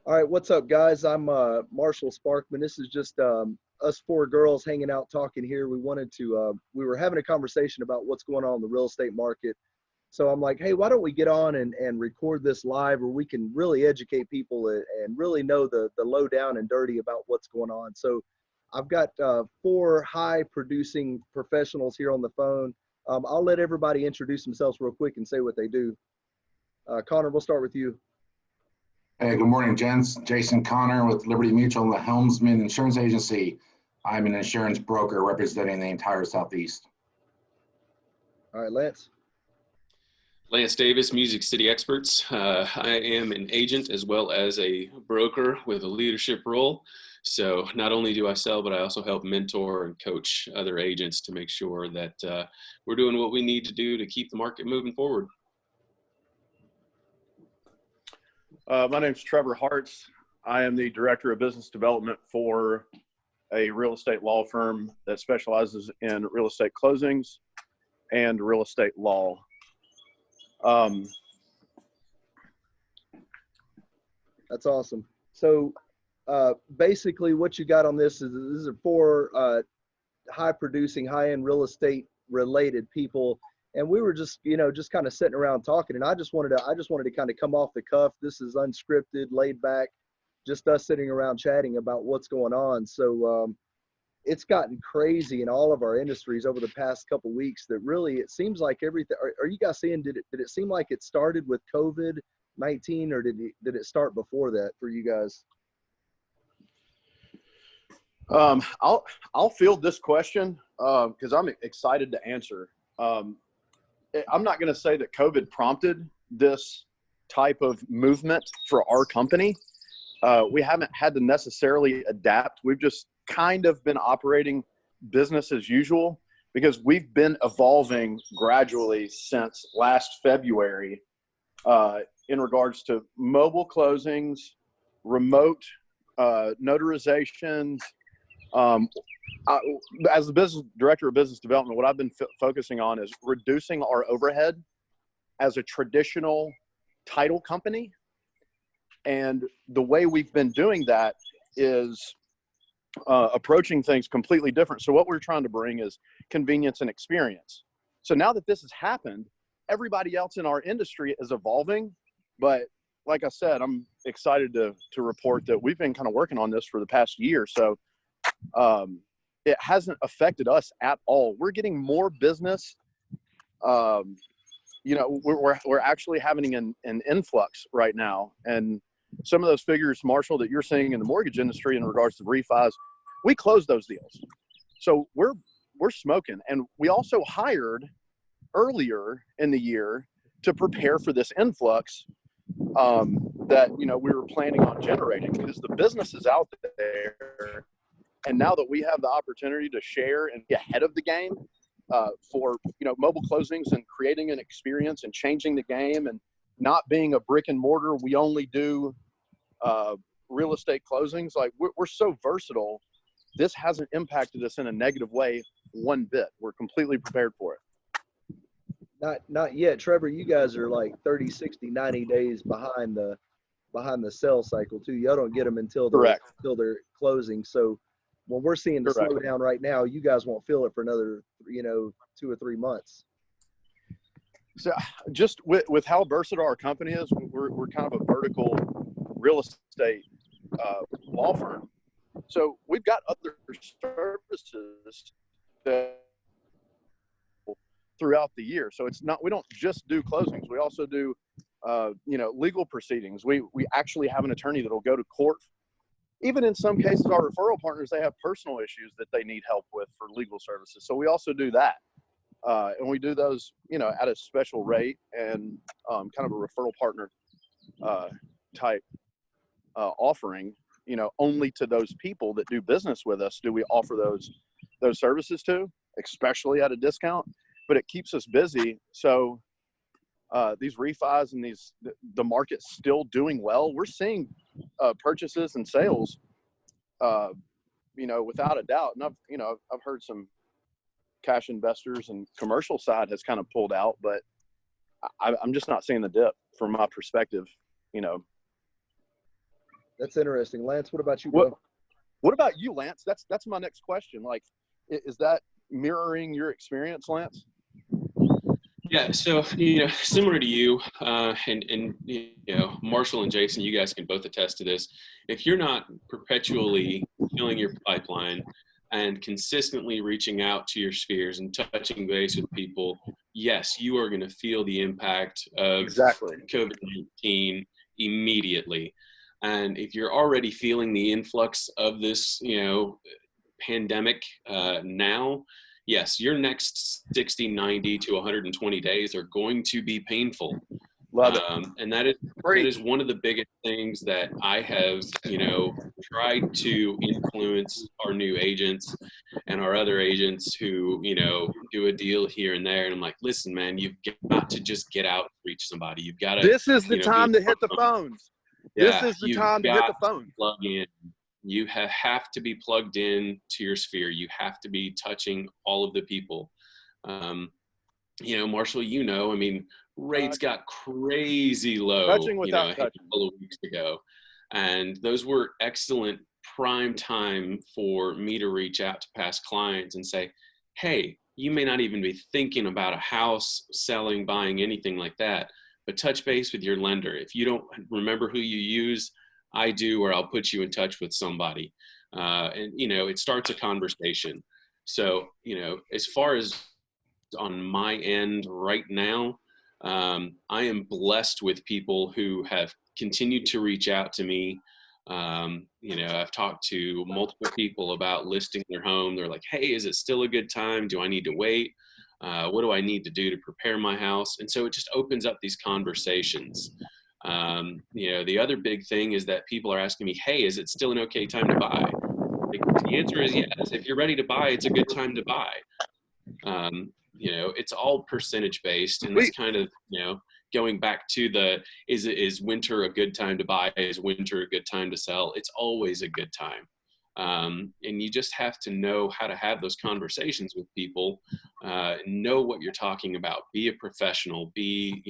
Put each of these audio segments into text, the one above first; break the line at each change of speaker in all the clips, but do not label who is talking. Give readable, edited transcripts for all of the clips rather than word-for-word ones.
All right, what's up, guys? I'm Marshall Sparkman. This is just us four girls hanging out talking here. We were having a conversation about what's going on in the real estate market. So I'm like, hey, why don't we get on and record this live where we can really educate people and really know the low down and dirty about what's going on. So I've got four high producing professionals here on the phone. I'll let everybody introduce themselves real quick and say what they do. Connor, we'll start with you.
Hey, good morning, gents. Jason Connor with Liberty Mutual and the Helmsman Insurance Agency. I'm an insurance broker representing the entire Southeast.
All right, Lance.
Lance Davis, Music City Experts. I am an agent as well as a broker with a leadership role. So not only do I sell, but I also help mentor and coach other agents to make sure that we're doing what we need to do to keep the market moving forward.
My name is Trevor Hartz. I am the Director of Business Development for a real estate law firm that specializes in real estate closings and real estate law.
That's awesome. So basically what you got on this is these are four high producing, high end real estate related people. And we were just kind of sitting around talking, and I just wanted to kind of come off the cuff. This is unscripted, laid back, just us sitting around chatting about what's going on. So it's gotten crazy in all of our industries over the past couple of weeks that really, it seems like everything, are you guys saying, did it seem like it started with COVID-19 or did it start before that for you guys?
I'll field this question because I'm excited to answer. I'm not going to say that COVID prompted this type of movement for our company. We haven't had to necessarily adapt. We've just kind of been operating business as usual because we've been evolving gradually since last February in regards to mobile closings, remote notarizations. As the business director of business development, what I've been focusing on is reducing our overhead as a traditional title company. And the way we've been doing that is approaching things completely different. So what we're trying to bring is convenience and experience. So now that this has happened, everybody else in our industry is evolving. But like I said, I'm excited to report that we've been kind of working on this for the past year. So it hasn't affected us at all. We're getting more business. We're actually having an influx right now. And some of those figures, Marshall, that you're seeing in the mortgage industry in regards to refis, we close those deals. So we're smoking. And we also hired earlier in the year to prepare for this influx that, we were planning on generating because the business is out there. And now that we have the opportunity to share and be ahead of the game for, mobile closings and creating an experience and changing the game and not being a brick and mortar, we only do real estate closings. Like we're so versatile. This hasn't impacted us in a negative way one bit. We're completely prepared for it.
Not yet. Trevor, you guys are like 30, 60, 90 days behind the sales cycle too. Y'all don't get them until they're closing. So when we're seeing the slowdown right now, you guys won't feel it for another, 2 or 3 months.
So just with how versatile our company is, we're kind of a vertical real estate law firm. So we've got other services that throughout the year. So we don't just do closings. We also do, legal proceedings. We actually have an attorney that'll go to court. Even in some cases, our referral partners, they have personal issues that they need help with for legal services. So we also do that. And we do those, at a special rate and kind of a referral partner type offering, only to those people that do business with us do we offer those services to, especially at a discount. But it keeps us busy. So these refis and the market's still doing well. We're seeing purchases and sales, without a doubt. And I've heard some cash investors and commercial side has kind of pulled out, but I'm just not seeing the dip from my perspective,
That's interesting. Lance, what about you,
What
bro?
What about you, Lance? That's my next question. Like, is that mirroring your experience, Lance?
Yeah, so similar to you, and Marshall and Jason, you guys can both attest to this. If you're not perpetually filling your pipeline and consistently reaching out to your spheres and touching base with people, yes, you are going to feel the impact of
Exactly.
COVID-19 immediately. And if you're already feeling the influx of this, pandemic now, yes, your next 60, 90 to 120 days are going to be painful.
Love it.
And that is one of the biggest things that I have, tried to influence our new agents and our other agents who, do a deal here and there. And I'm like, listen, man, you've got to just get out and reach somebody. You've got to,
This is the time to hit the phones.
yeah,
This is the
you've
time to hit the
got
phones.
plug in. You have to be plugged in to your sphere. You have to be touching all of the people. Marshall, I mean, rates got crazy low,
Touching without
a
touching.
couple of weeks ago. And those were excellent prime time for me to reach out to past clients and say, hey, you may not even be thinking about a house, selling, buying, anything like that, but touch base with your lender. If you don't remember who you use, I do, or I'll put you in touch with somebody. And it starts a conversation. So, as far as on my end right now, I am blessed with people who have continued to reach out to me. I've talked to multiple people about listing their home. They're like, hey, is it still a good time? Do I need to wait? What do I need to do to prepare my house? And so it just opens up these conversations. The other big thing is that people are asking me, hey, is it still an okay time to buy? The answer is yes. If you're ready to buy, it's a good time to buy. It's all percentage based, and that's kind of, going back to is winter a good time to buy? Is winter a good time to sell? It's always a good time. And you just have to know how to have those conversations with people, know what you're talking about, be a professional, be,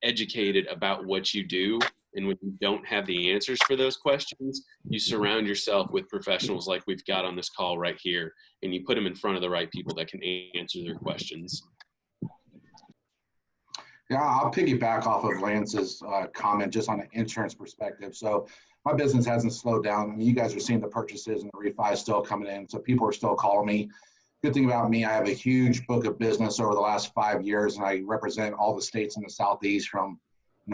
educated about what you do. And when you don't have the answers for those questions, you surround yourself with professionals like we've got on this call right here, and you put them in front of the right people that can answer their questions.
Yeah, I'll piggyback off of Lance's comment just on an insurance perspective. So my business hasn't slowed down. I mean, you guys are seeing the purchases and the refi still coming in. So people are still calling me. Good thing about me, I have a huge book of business over the last 5 years, and I represent all the states in the Southeast from,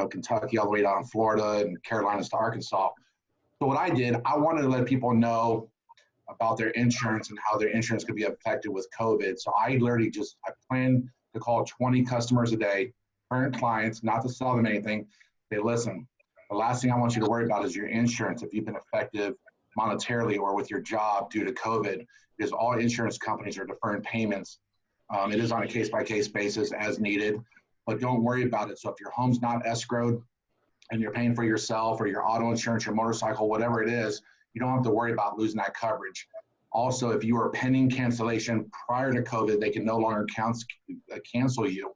Kentucky all the way down to Florida and Carolinas to Arkansas. So what I did, I wanted to let people know about their insurance and how their insurance could be affected with COVID. So I planned to call 20 customers a day, current clients, not to sell them anything. They listen, the last thing I want you to worry about is your insurance if you've been affected monetarily or with your job due to COVID, because all insurance companies are deferring payments. It is on a case-by-case basis as needed, but don't worry about it. So if your home's not escrowed and you're paying for yourself or your auto insurance, your motorcycle, whatever it is, you don't have to worry about losing that coverage. Also, if you are pending cancellation prior to COVID, they can no longer cancel you.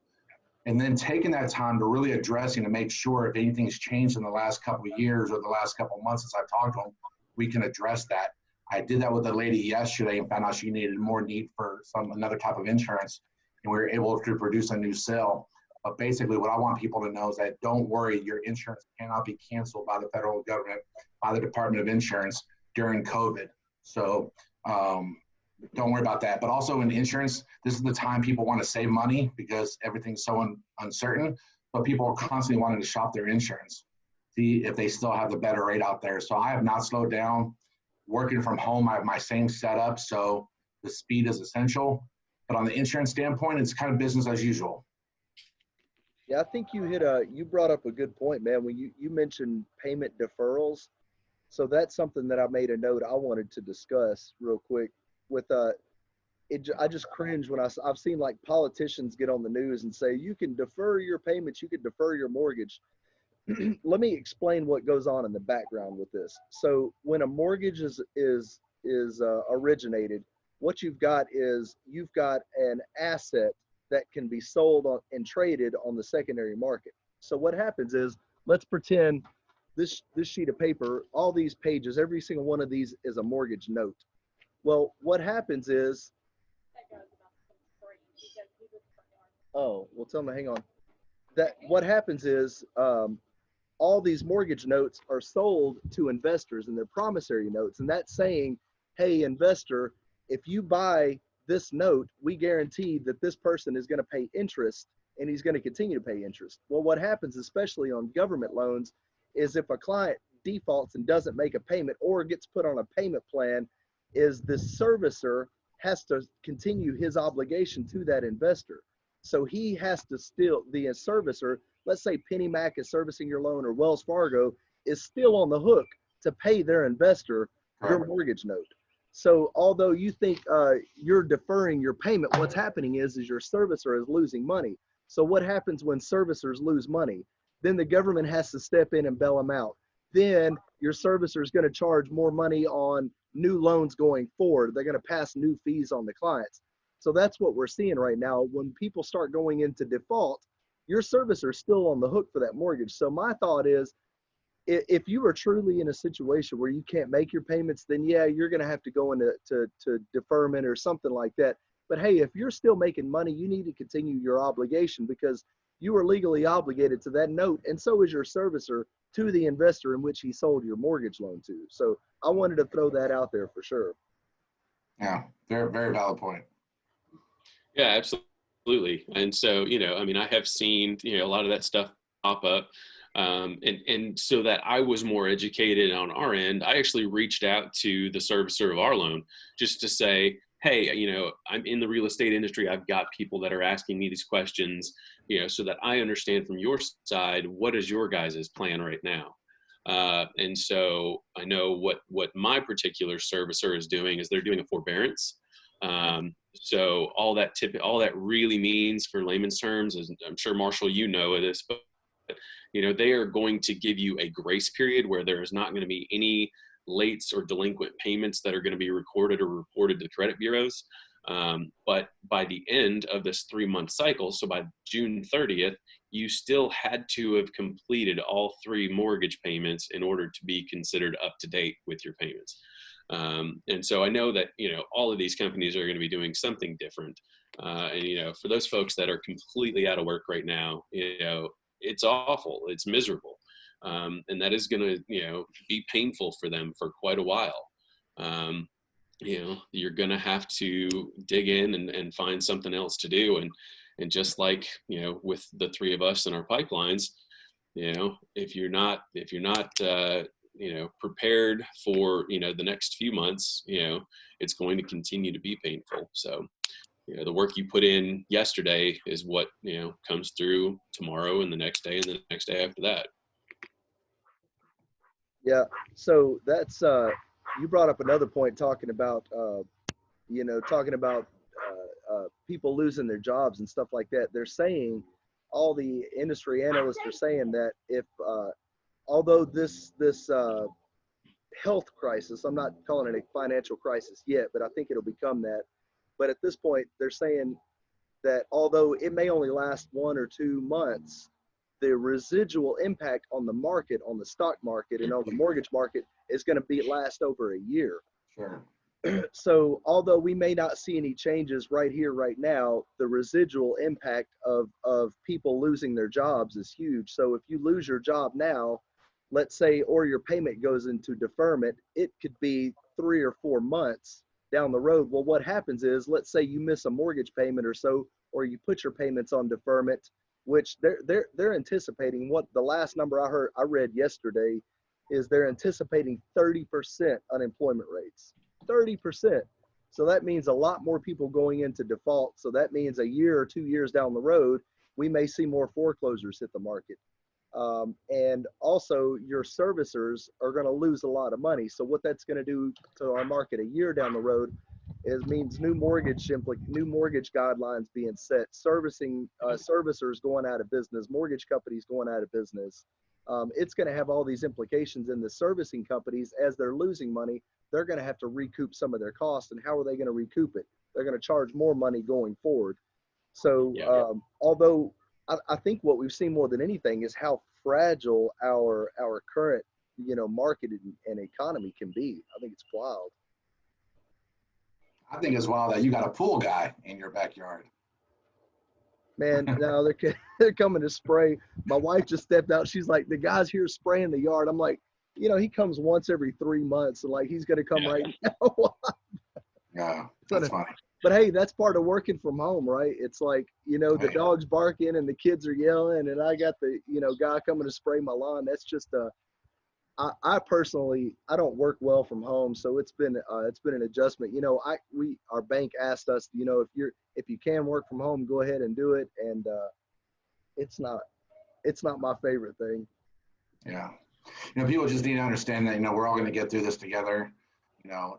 And then taking that time to really addressing to make sure if anything's changed in the last couple of years or the last couple of months since I've talked to them, we can address that. I did that with a lady yesterday and found out she needed more need for another type of insurance, and we were able to produce a new sale. But basically what I want people to know is that don't worry, your insurance cannot be canceled by the federal government, by the Department of Insurance during COVID. So don't worry about that. But also in insurance, this is the time people want to save money because everything's so uncertain, but people are constantly wanting to shop their insurance, see if they still have the better rate out there. So I have not slowed down. Working from home, I have my same setup, so the speed is essential. But on the insurance standpoint, it's kind of business as usual.
Yeah, I think you brought up a good point, man. When you mentioned payment deferrals. So that's something that I made a note I wanted to discuss real quick with I just cringe when I've seen like politicians get on the news and say, you can defer your payments, you can defer your mortgage. Let me explain what goes on in the background with this. So when a mortgage is originated, what you've got is you've got an asset that can be sold and traded on the secondary market. So what happens is, let's pretend this sheet of paper, all these pages, every single one of these is a mortgage note. Well, what happens is, oh, well, tell them to hang on. That what happens is all these mortgage notes are sold to investors, and they're promissory notes, and that's saying, hey, investor, if you buy this note, we guarantee that this person is going to pay interest, and he's going to continue to pay interest. Well, what happens, especially on government loans, is if a client defaults and doesn't make a payment or gets put on a payment plan, is the servicer has to continue his obligation to that investor. So he has to still, the servicer, let's say PennyMac is servicing your loan, or Wells Fargo is still on the hook to pay their investor your mortgage note. So although you think you're deferring your payment, what's happening is your servicer is losing money. So what happens when servicers lose money? Then the government has to step in and bail them out. Then your servicer is going to charge more money on new loans going forward. They're going to pass new fees on the clients. So that's what we're seeing right now. When people start going into default, your servicer is still on the hook for that mortgage. So my thought is, if you are truly in a situation where you can't make your payments, then yeah, you're going to have to go into deferment or something like that. But hey, if you're still making money, you need to continue your obligation, because you are legally obligated to that note, and so is your servicer to the investor in which he sold your mortgage loan to. So I wanted to throw that out there for sure.
Yeah, very, very valid point.
Yeah, absolutely. And so, I mean, I have seen, a lot of that stuff pop up. And so that I was more educated on our end, I actually reached out to the servicer of our loan just to say, hey, I'm in the real estate industry. I've got people that are asking me these questions, so that I understand from your side, what is your guys' plan right now? And so I know what my particular servicer is doing is they're doing a forbearance. So all that really means for layman's terms is, I'm sure Marshall, this, but they are going to give you a grace period where there is not going to be any lates or delinquent payments that are going to be recorded or reported to credit bureaus. But by the end of this 3-month cycle, so by June 30th, you still had to have completed all 3 mortgage payments in order to be considered up to date with your payments. And so I know that, all of these companies are going to be doing something different. And, for those folks that are completely out of work right now, it's awful. It's miserable. And that is going to, be painful for them for quite a while. You're going to have to dig in and find something else to do. And just like, with the 3 of us in our pipelines, if you're not prepared for, the next few months, it's going to continue to be painful. So, the work you put in yesterday is what, comes through tomorrow and the next day and the next day after that.
Yeah. So that's, you brought up another point talking about people losing their jobs and stuff like that. They're saying, all the industry analysts are saying that if, although this health crisis, I'm not calling it a financial crisis yet, but I think it'll become that. But at this point, they're saying that although it may only last 1 or 2 months, the residual impact on the market, on the stock market, and on the mortgage market is going to last over a year.
Sure.
So although we may not see any changes right here, right now, the residual impact of people losing their jobs is huge. So if you lose your job now, let's say, or your payment goes into deferment, it could be 3 or 4 months down the road. Well, what happens is, let's say you miss a mortgage payment or so, or you put your payments on deferment, which they're anticipating, what the last number I read yesterday is they're anticipating 30% unemployment rates. 30%. So that means a lot more people going into default. So that means a year or 2 years down the road, we may see more foreclosures hit the market. And also your servicers are going to lose a lot of money. So what that's going to do to our market a year down the road means new mortgage guidelines being set, servicers going out of business, mortgage companies going out of business. It's going to have all these implications in the servicing companies. As they're losing money, they're going to have to recoup some of their costs. And how are they going to recoup it? They're going to charge more money going forward. So although I think what we've seen more than anything is how fragile our current, market and economy can be. I think it's wild.
I think as well that you got a pool guy in your backyard.
Man, no, they're coming to spray. My wife just stepped out. She's like, the guy's here spraying the yard. I'm like, he comes once every 3 months, and like he's gonna come right now.
Yeah, that's funny.
But hey, that's part of working from home, right? It's like, the dog's barking and the kids are yelling, and I got the, guy coming to spray my lawn. That's just I personally, I don't work well from home, so it's been an adjustment. Our bank asked us, if you can work from home, go ahead and do it, and it's not my favorite thing.
Yeah, people just need to understand that we're all going to get through this together. If you can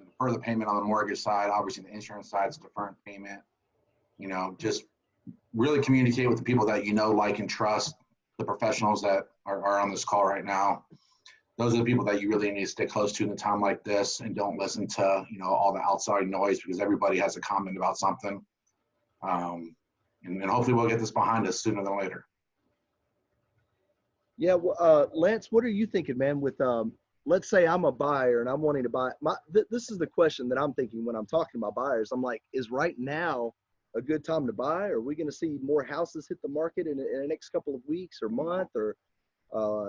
defer the payment on the mortgage side, obviously the insurance side is deferred payment. Just really communicate with the people that like, and trust. The professionals that are on this call right now. Those are the people that you really need to stay close to in a time like this, and don't listen to, all the outside noise, because everybody has a comment about something. And hopefully we'll get this behind us sooner than later.
Yeah. Well, Lance, what are you thinking, man, with, let's say I'm a buyer and I'm wanting to buy this is the question that I'm thinking when I'm talking about buyers. I'm like, is right now a good time to buy? Are we going to see more houses hit the market in the next couple of weeks or month, or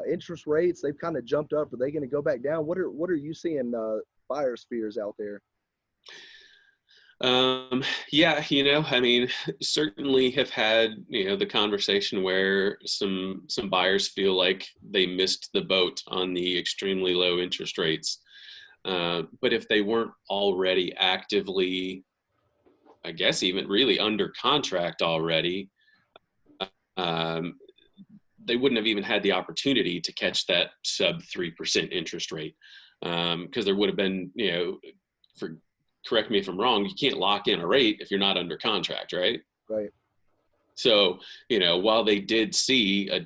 interest rates, they've kind of jumped up? Are they going to go back down? What are you seeing buyers' fears out there?
Yeah, I mean, certainly have had, the conversation where some buyers feel like they missed the boat on the extremely low interest rates. But if they weren't already actively, I guess even really under contract already, they wouldn't have even had the opportunity to catch that sub 3% interest rate. Because there would have been, correct me if I'm wrong, you can't lock in a rate if you're not under contract, right?
Right.
So, while they did see a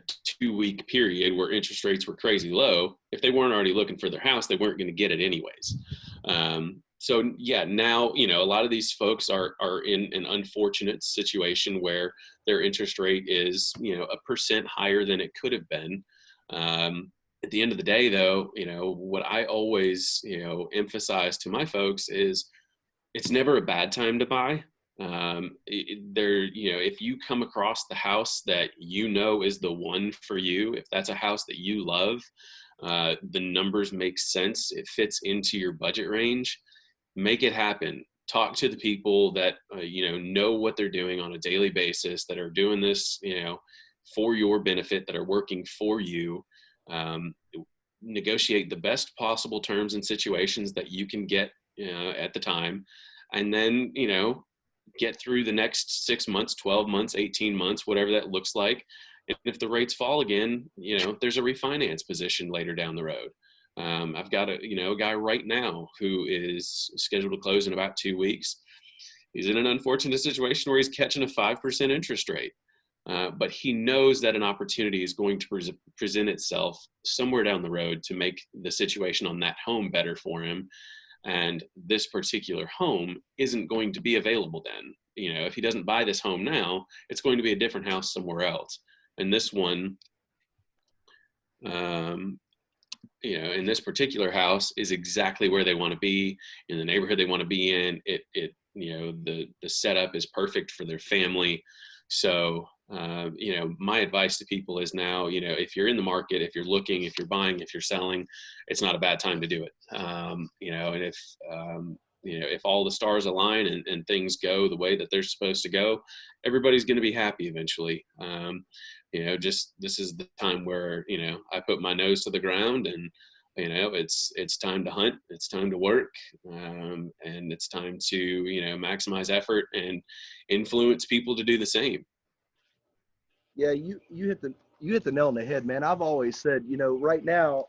2-week period where interest rates were crazy low, if they weren't already looking for their house, they weren't going to get it anyways. So yeah, now, a lot of these folks are in an unfortunate situation where their interest rate is, 1% higher than it could have been. At the end of the day, though, what I always, emphasize to my folks is it's never a bad time to buy. If you come across the house that is the one for you, if that's a house that you love, the numbers make sense, it fits into your budget range, make it happen. Talk to the people that know what they're doing on a daily basis, that are doing this for your benefit, that are working for you. Negotiate the best possible terms and situations that you can get at the time, and then get through the next 6 months, 12 months, 18 months, whatever that looks like. And if the rates fall again, there's a refinance position later down the road. I've got a guy right now who is scheduled to close in about 2 weeks. He's in an unfortunate situation where he's catching a 5% interest rate. But he knows that an opportunity is going to present itself somewhere down the road to make the situation on that home better for him. And this particular home isn't going to be available then. If he doesn't buy this home now, it's going to be a different house somewhere else. And this one, in this particular house is exactly where they want to be, in the neighborhood they want to be in. The setup is perfect for their family. So, my advice to people is now, if you're in the market, if you're looking, if you're buying, if you're selling, it's not a bad time to do it. And if all the stars align and things go the way that they're supposed to go, everybody's going to be happy eventually. This is the time where, I put my nose to the ground and, it's time to hunt, it's time to work, and it's time to, maximize effort and influence people to do the same.
Yeah, you hit the nail on the head, man. I've always said, right now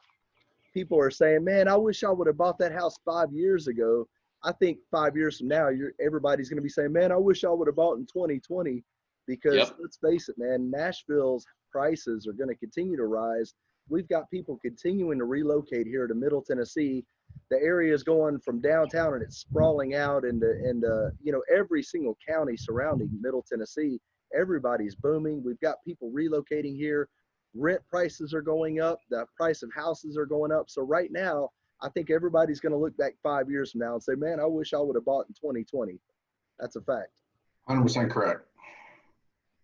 people are saying, man, I wish I would have bought that house 5 years ago. I think 5 years from now, everybody's going to be saying, man, I wish I would have bought in 2020, because Let's face it, man, Nashville's prices are going to continue to rise. We've got people continuing to relocate here to Middle Tennessee. The area is going from downtown and it's sprawling out into every single county surrounding Middle Tennessee. Everybody's booming. We've got people relocating here. rent prices are going up, the price of houses are going up. So right now, I think everybody's going to look back 5 years from now and say, man, I wish I would have bought in 2020. That's a fact.
100% correct.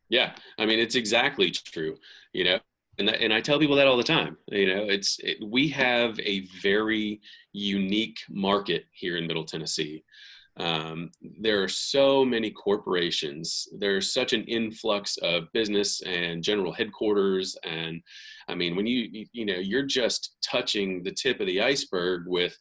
Yeah, I mean, it's exactly true, you know, and I tell people that all the time. You know, we have a very unique market here in Middle Tennessee. There are so many corporations. There's such an influx of business and general headquarters. And I mean, when you're just touching the tip of the iceberg with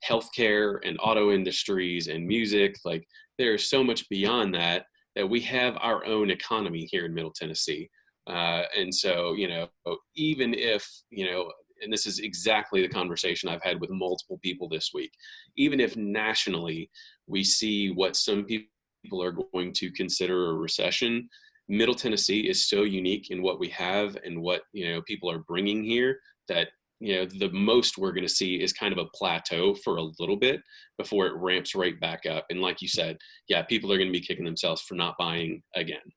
healthcare and auto industries and music, like there's so much beyond that we have our own economy here in Middle Tennessee. And so, you know, even if, you know, and this is exactly the conversation I've had with multiple people this week, even if nationally we see what some people are going to consider a recession, Middle Tennessee is so unique in what we have and what, you know, people are bringing here that, you know, the most we're going to see is kind of a plateau for a little bit before it ramps right back up. And like you said, yeah, people are going to be kicking themselves for not buying again.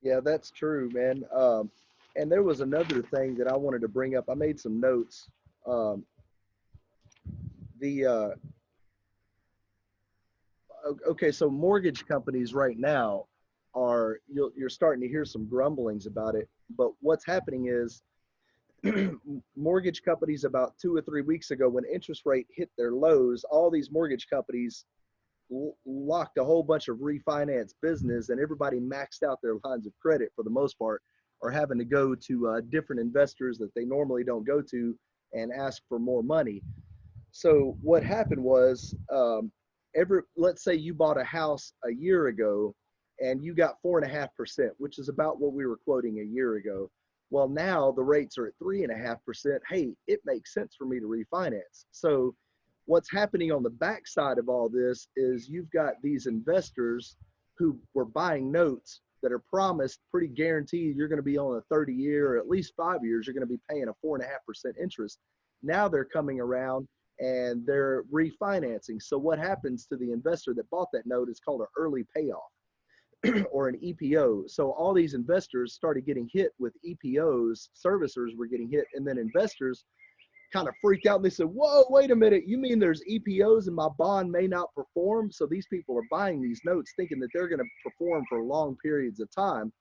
Yeah, that's true, man. And there was another thing that I wanted to bring up. I made some notes. Okay, so mortgage companies right now you're starting to hear some grumblings about it. But what's happening is mortgage companies about 2 or 3 weeks ago, when interest rate hit their lows, all these mortgage companies locked a whole bunch of refinance business, and everybody maxed out their lines of credit for the most part, or having to go to different investors that they normally don't go to and ask for more money. So what happened was, let's say you bought a house a year ago and you got 4.5%, which is about what we were quoting a year ago. Well, now the rates are at 3.5%. Hey, it makes sense for me to refinance. So what's happening on the backside of all this is you've got these investors who were buying notes that are promised, pretty guaranteed you're going to be on a 30-year or at least 5 years, you're going to be paying a 4.5% interest. Now they're coming around and they're refinancing. So what happens to the investor that bought that note is called an early payoff or an EPO. So all these investors started getting hit with EPOs, servicers were getting hit, and then investors kind of freaked out and they said, whoa, wait a minute, you mean there's EPOs and my bond may not perform? So these people are buying these notes thinking that they're going to perform for long periods of time.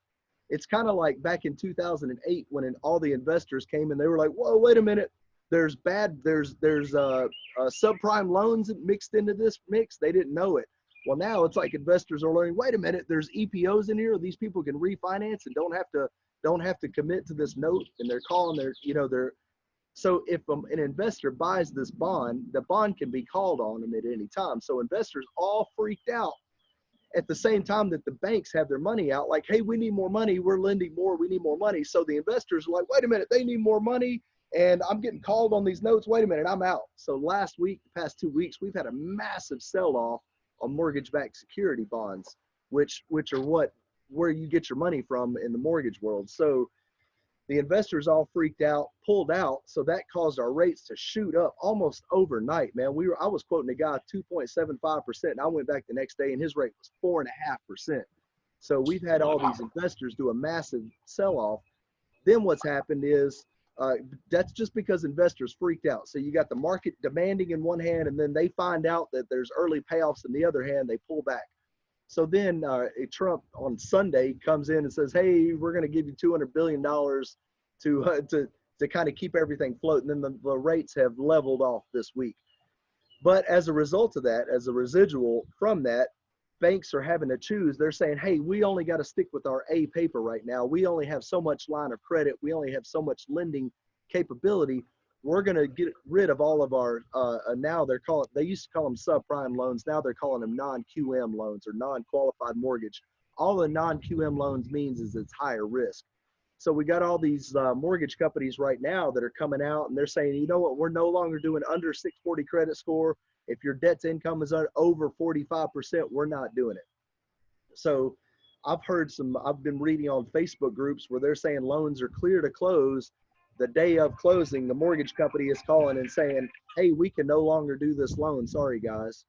It's kind of like back in 2008 when all the investors came and they were like, whoa, wait a minute, there's subprime loans mixed into this mix. They didn't know it. Well, now it's like investors are learning, wait a minute, there's EPOs in here. These people can refinance and don't have to commit to this note, and they're calling so if an investor buys this bond, the bond can be called on them at any time. So investors all freaked out at the same time that the banks have their money out, like, hey, we need more money, we're lending more, we need more money. So the investors are like, wait a minute, they need more money and I'm getting called on these notes, wait a minute, I'm out. So last week, the past 2 weeks, we've had a massive sell-off on mortgage-backed security bonds, which are where you get your money from in the mortgage world. So the investors all freaked out, pulled out, so that caused our rates to shoot up almost overnight, man. I was quoting a guy 2.75%, and I went back the next day, and his rate was 4.5%. So we've had all these investors do a massive sell-off. Then what's happened is that's just because investors freaked out. So you got the market demanding in one hand, and then they find out that there's early payoffs in the other hand, they pull back. So then Trump on Sunday comes in and says, hey, we're going to give you $200 billion to kind of keep everything floating. And then the rates have leveled off this week. But as a result of that, as a residual from that, banks are having to choose. They're saying, hey, we only got to stick with our A paper right now. We only have so much line of credit. We only have so much lending capability. We're going to get rid of all of our, now they used to call them subprime loans. Now they're calling them non-QM loans or non-qualified mortgage. All the non-QM loans means is it's higher risk. So we got all these mortgage companies right now that are coming out and they're saying, you know what, we're no longer doing under 640 credit score. If your debt to income is over 45%, we're not doing it. So I've been reading on Facebook groups where they're saying loans are clear to close. The day of closing, the mortgage company is calling and saying, hey, we can no longer do this loan. Sorry, guys.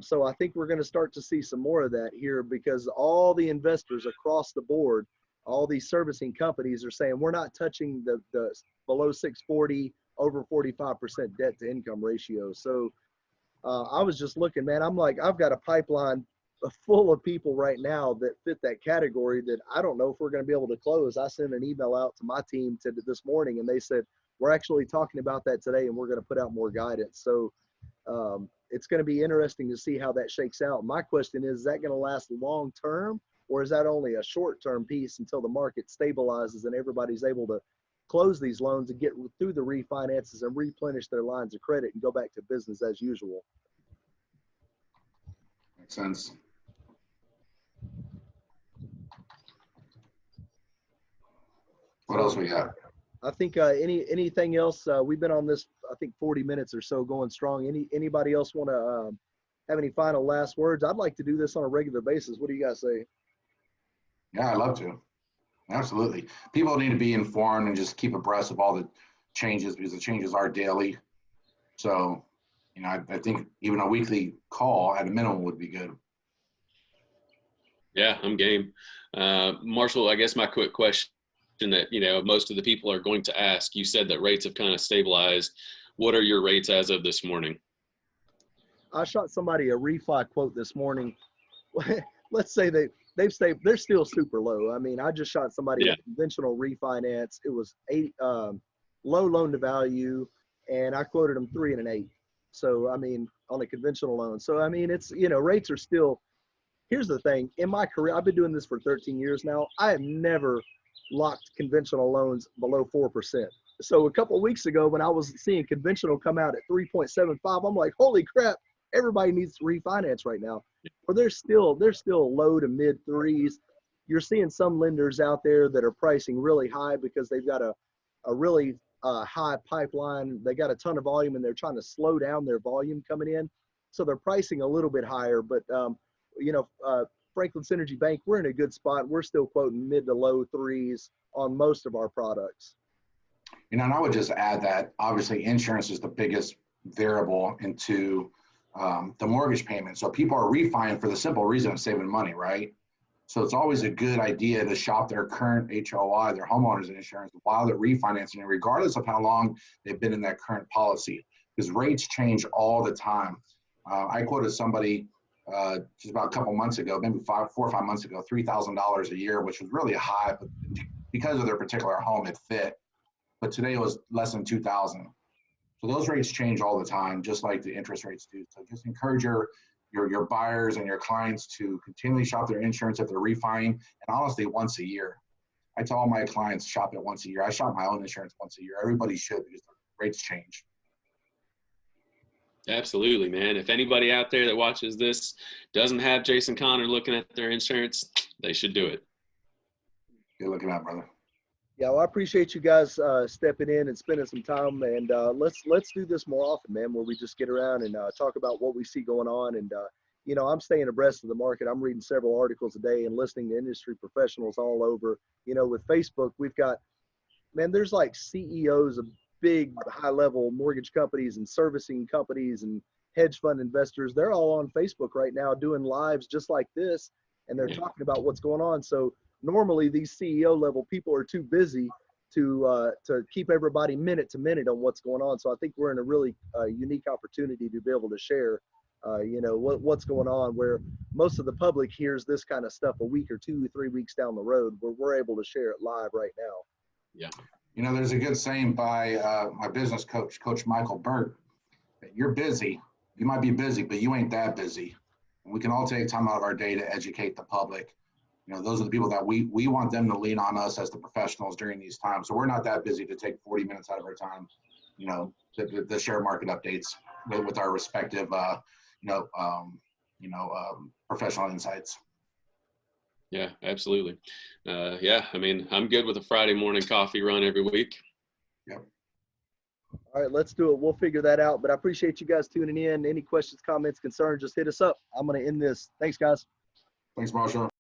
So I think we're going to start to see some more of that here because all the investors across the board all these servicing companies are saying we're not touching the below 640, over 45% debt to income ratio. So I was just looking, man, I'm like, I've got a pipeline full of people right now that fit that category that I don't know if we're going to be able to close. I sent an email out to my team this morning, and they said, we're actually talking about that today, and we're going to put out more guidance. So it's going to be interesting to see how that shakes out. My question is that going to last long term, or is that only a short term piece until the market stabilizes and everybody's able to close these loans and get through the refinances and replenish their lines of credit and go back to business as usual?
Makes sense. What else we got?
I think anything else? We've been on this, I think, 40 minutes or so, going strong. Anybody else want to have any final last words? I'd like to do this on a regular basis. What do you guys say?
Yeah, I'd love to. Absolutely. People need to be informed and just keep abreast of all the changes, because the changes are daily. So, you know, I think even a weekly call at a minimum would be good.
Yeah, I'm game. Marshall, I guess my quick question that, you know, most of the people are going to ask, you said that rates have kind of stabilized. What are your rates as of this morning?
I shot somebody a refi quote this morning. Let's say they're still super low. I mean, I just shot somebody a conventional refinance. It was low loan to value, and I quoted them 3 and an 8. So, I mean, on a conventional loan. So, I mean, it's, you know, rates are still, here's the thing. In my career, I've been doing this for 13 years now. I have never locked conventional loans below 4%. So a couple of weeks ago, when I was seeing conventional come out at 3.75, I'm like, holy crap, everybody needs to refinance right now. But they're still low to mid 3s. You're seeing some lenders out there that are pricing really high because they've got a really high pipeline. They got a ton of volume, and they're trying to slow down their volume coming in. So they're pricing a little bit higher. But, you know, Franklin Synergy Bank, we're in a good spot. We're still quoting mid to low 3s on most of our products.
You know, and I would just add that obviously insurance is the biggest variable into the mortgage payment. So people are refining for the simple reason of saving money, right? So it's always a good idea to shop their current HOI, their homeowners insurance, while they're refinancing, regardless of how long they've been in that current policy, because rates change all the time. I quoted somebody just about a couple months ago, maybe 4 or 5 months ago, $3,000 a year, which was really high, but because of their particular home, it fit. But today it was less than $2,000. So those rates change all the time, just like the interest rates do. So just encourage your buyers and your clients to continually shop their insurance if they're refining, and honestly, once a year. I tell all my clients shop it once a year. I shop my own insurance once a year. Everybody should, because the rates change.
Absolutely, man. If anybody out there that watches this doesn't have Jason Connor looking at their insurance, they should do it.
Good looking out, brother.
Yeah, well, I appreciate you guys stepping in and spending some time, and let's do this more often, man, where we just get around and talk about what we see going on. And you know, I'm staying abreast of the market. I'm reading several articles a day and listening to industry professionals all over. You know, with Facebook, we've got, man, there's like CEOs of big high-level mortgage companies and servicing companies and hedge fund investors. They're all on Facebook right now doing lives just like this, and they're talking about what's going on. So normally these CEO level people are too busy to keep everybody minute to minute on what's going on. So I think we're in a really unique opportunity to be able to share, you know, what's going on, where most of the public hears this kind of stuff a week or 2 or 3 weeks down the road, where we're able to share it live right now.
Yeah.
You know, there's a good saying by my business coach, Coach Michael Burt, that you're busy. You might be busy, but you ain't that busy. And we can all take time out of our day to educate the public. You know, those are the people that we want them to lean on us as the professionals during these times. So we're not that busy to take 40 minutes out of our time, you know, to share market updates with our respective, professional insights.
Yeah, absolutely. Yeah, I mean, I'm good with a Friday morning coffee run every week.
Yep.
All right, let's do it. We'll figure that out. But I appreciate you guys tuning in. Any questions, comments, concerns, just hit us up. I'm going to end this. Thanks, guys.
Thanks, Marshall.